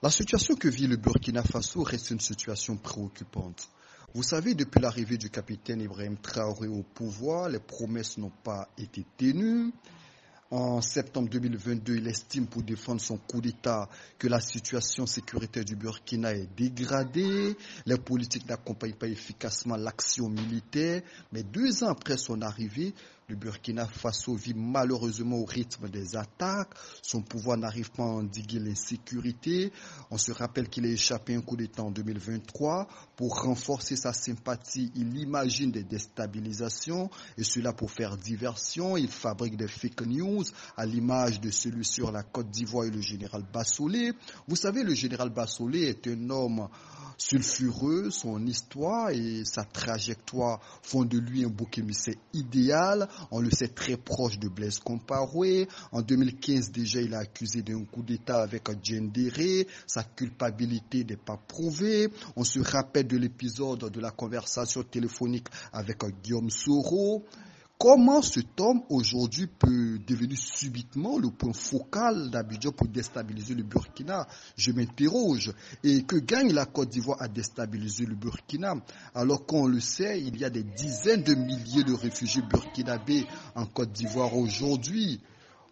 La situation que vit le Burkina Faso reste une situation préoccupante. Vous savez, depuis l'arrivée du capitaine Ibrahim Traoré au pouvoir, les promesses n'ont pas été tenues. En septembre 2022, il estime pour défendre son coup d'État que la situation sécuritaire du Burkina est dégradée. Les politiques n'accompagnent pas efficacement l'action militaire. Mais 2 ans après son arrivée, le Burkina Faso vit malheureusement au rythme des attaques. Son pouvoir n'arrive pas à endiguer l'insécurité. On se rappelle qu'il a échappé à un coup d'État en 2023. Pour renforcer sa sympathie, il imagine des déstabilisations et cela pour faire diversion. Il fabrique des fake news à l'image de celui sur la Côte d'Ivoire et le général Bassolé. Vous savez, le général Bassolé est un homme sulfureux, son histoire et sa trajectoire font de lui un bouc émissaire idéal. On le sait très proche de Blaise Compaoré. En 2015 déjà, il a accusé d'un coup d'État avec Diendéré. Sa culpabilité n'est pas prouvée. On se rappelle de l'épisode de la conversation téléphonique avec Guillaume Soro. Comment cet homme aujourd'hui peut devenir subitement le point focal d'Abidjan pour déstabiliser le Burkina? Je m'interroge. Et que gagne la Côte d'Ivoire à déstabiliser le Burkina? Alors qu'on le sait, il y a des dizaines de milliers de réfugiés burkinabés en Côte d'Ivoire aujourd'hui.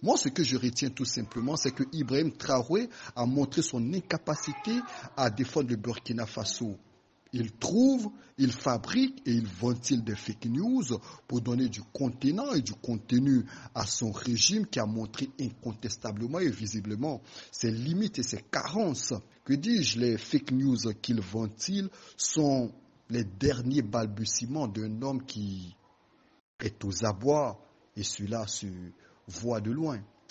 Moi, ce que je retiens tout simplement, c'est que Ibrahim Traoré a montré son incapacité à défendre le Burkina Faso. Il trouve, il fabrique et il ventile des fake news pour donner du contenant et du contenu à son régime qui a montré incontestablement et visiblement ses limites et ses carences. Que dis-je, les fake news qu'il ventile sont les derniers balbutiements d'un homme qui est aux abois et cela se voit de loin.